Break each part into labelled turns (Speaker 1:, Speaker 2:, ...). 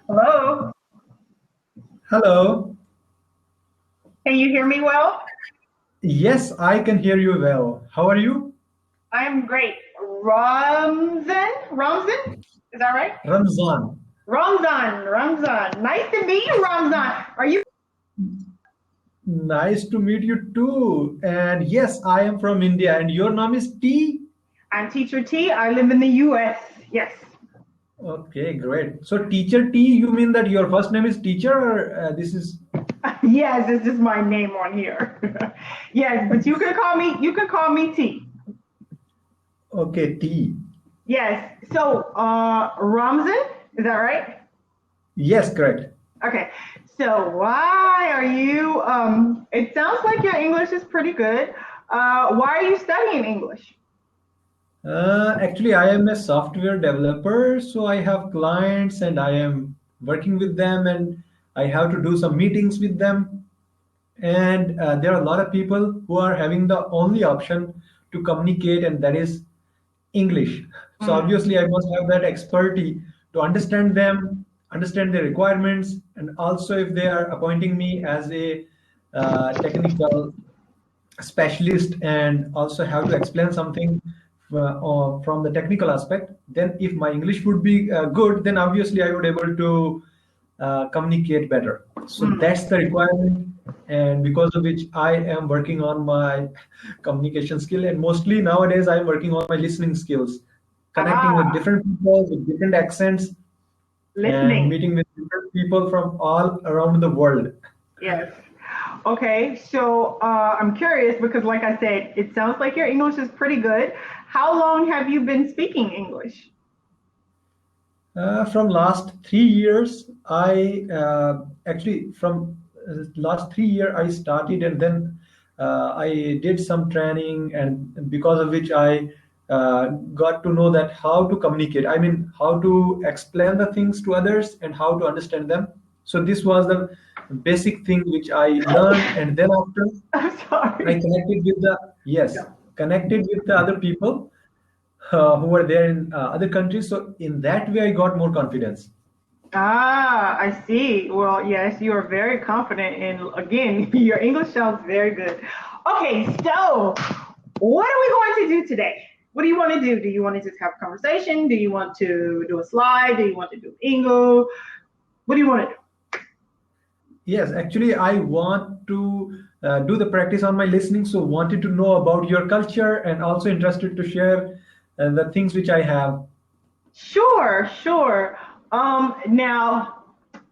Speaker 1: Hello,
Speaker 2: Hello.
Speaker 1: can you hear me well?
Speaker 2: Yes, I can hear you well. How are you?
Speaker 1: I'm great. Ramzan, is that right?
Speaker 2: Ramzan.
Speaker 1: Ramzan. Nice to meet you, Ramzan. Are you?
Speaker 2: Nice to meet you too. And yes, I am from India. And your name is T?
Speaker 1: I'm Teacher T. I live in the U.S. Yes.
Speaker 2: Okay, great. So, Teacher T, you mean that your first name is Teacher, or this is
Speaker 1: Yes, it's just my name on here. Yes, but you can call me T.
Speaker 2: okay, T?
Speaker 1: Yes. So, Ramzan, is that right?
Speaker 2: Yes, correct.
Speaker 1: Okay. So, why are you? It sounds like your English is pretty good. Why are you studying English?
Speaker 2: Actually, I am a software developer, so I have clients and I am working with them, and I have to do some meetings with them. And there are a lot of people who are having the only option to communicate, and that is English. So
Speaker 1: Mm.
Speaker 2: obviously, I must have that expertise to understand them, understand their requirements, and also if they are appointing me as a technical specialist and also have to explain something from the technical aspect, then if my English would be good, then obviously I would able to communicate better. So
Speaker 1: Mm.
Speaker 2: that's the requirement, and because of which I am working on my communication skill, and mostly nowadays I'm working on my listening skills, connecting with
Speaker 1: Ah,
Speaker 2: different people with different accents and
Speaker 1: listening.
Speaker 2: meeting with different people from all around the world.
Speaker 1: Yes. Okay. So I'm curious because, like I said, it sounds like your English is pretty good. How long have you been speaking English?
Speaker 2: From last 3 years, I actually from last 3 year I started, and then I did some training, and because of which I got to know that how to communicate. I mean, how to explain the things to others and how to understand them. So this was the basic thing which I learned, and then after
Speaker 1: I'm
Speaker 2: I
Speaker 1: sorry.
Speaker 2: connected with the yes, connected with the other people who were there in other countries. So in that way, I got more confidence.
Speaker 1: Ah, I see. Well, yes, you are very confident, and again, your English sounds very good. Okay, so what are we going to do today? What do you want to do? Do you want to just have a conversation? Do you want to do a slide? Do you want to do Ingo? What do you want to do?
Speaker 2: Yes, actually, I want to do the practice on my listening. So wanted to know about your culture and also interested to share the things which I have.
Speaker 1: Sure, sure. Now,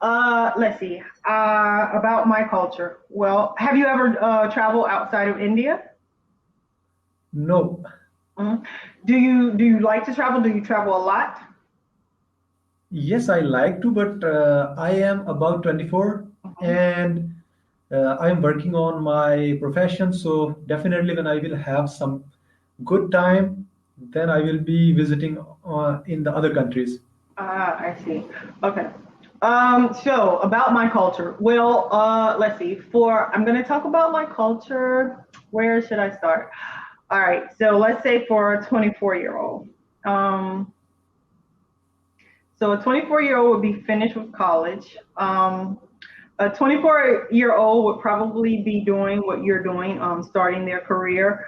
Speaker 1: let's see. About my culture. Well, have you ever traveled outside of India?
Speaker 2: No.
Speaker 1: Mhm. Do you like to travel? Do you travel a lot?
Speaker 2: Yes, I like to, but I am about 24
Speaker 1: Mhm.
Speaker 2: and I'm working on my profession. So definitely, when I will have some good time, then I will be visiting in the other countries.
Speaker 1: Ah, I see. Okay. So about my culture. Well, let's see. I'm gonna talk about my culture. Where should I start? All right. So let's say for a 24-year-old. Um, so a 24-year-old would be finished with college. A 24-year-old would probably be doing what you're doing, starting their career,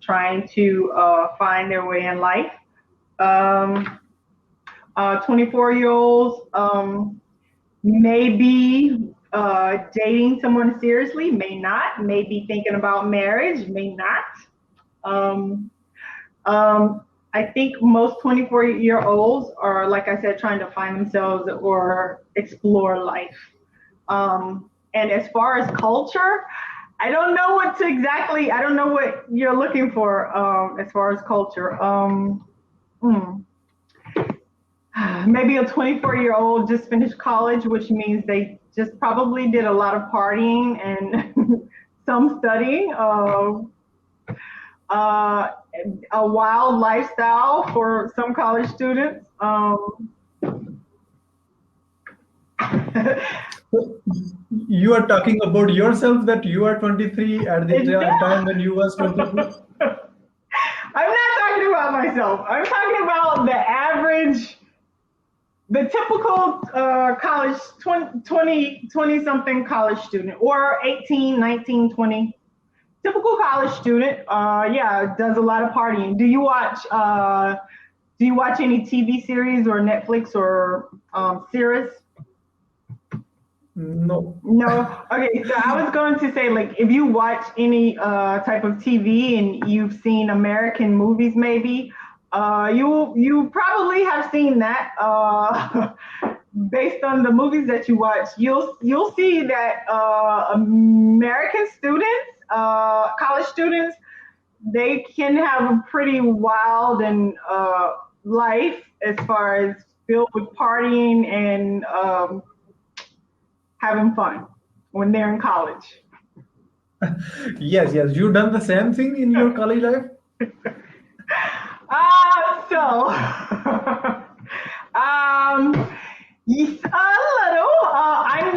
Speaker 1: trying to find their way in life. Um, 24-year-olds may be dating someone seriously, may not, may be thinking about marriage, may not. Um, um, I think most 24-year-olds are, like I said, trying to find themselves or explore life. And as far as culture, I don't know what you're looking for as far as culture. Hmm. Maybe a 24-year-old just finished college, which means they just probably did a lot of partying and some studying. Uh, a wild lifestyle for some college students.
Speaker 2: You are talking about yourself that you are 23 at the
Speaker 1: No,
Speaker 2: time when you was 23.
Speaker 1: I'm not talking about myself. I'm talking about the average the typical college 20 something college student, or 18, 19, 20. Typical college student, yeah, does a lot of partying. Do you watch any TV series or Netflix or series?
Speaker 2: No.
Speaker 1: No. Okay, so I was going to say, like, if you watch any type of TV and you've seen American movies, maybe you probably have seen that. Based on the movies that you watch, you'll see that American students, college students, they can have a pretty wild and life as far as filled with partying and having fun when they're in college.
Speaker 2: Yes, yes. You done the same thing in your college life?
Speaker 1: Yes, a little. I'm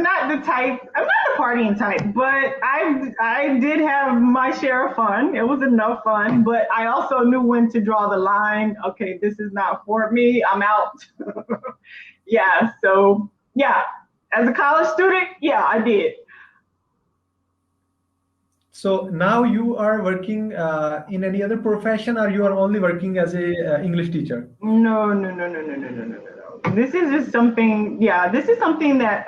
Speaker 1: not the type. I'm not the partying type, but I did have my share of fun. It was enough fun, but I also knew when to draw the line. Okay, this is not for me. I'm out. Yeah. So yeah, as a college student, yeah, I did.
Speaker 2: So now you are working in any other profession, or you are only working as a English teacher?
Speaker 1: No. This is just something. Yeah, this is something that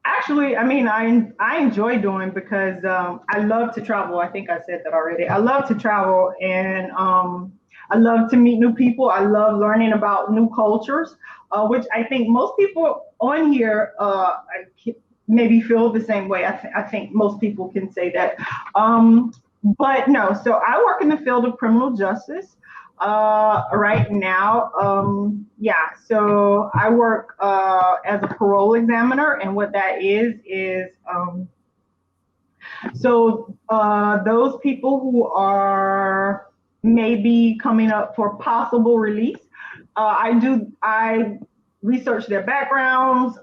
Speaker 1: actually, I mean, I enjoy doing because I love to travel. I think I said that already. I love to travel, and I love to meet new people. I love learning about new cultures, which I think most people on here maybe feel the same way. I think most people can say that. But no, so I work in the field of criminal justice right now. Yeah, so I work as a parole examiner, and what that is so those people who are maybe coming up for possible release, I research their backgrounds,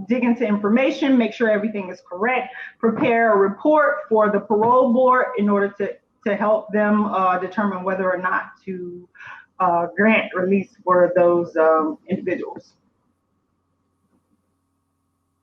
Speaker 1: dig into information, make sure everything is correct, prepare a report for the parole board in order to help them determine whether or not to grant release for those individuals.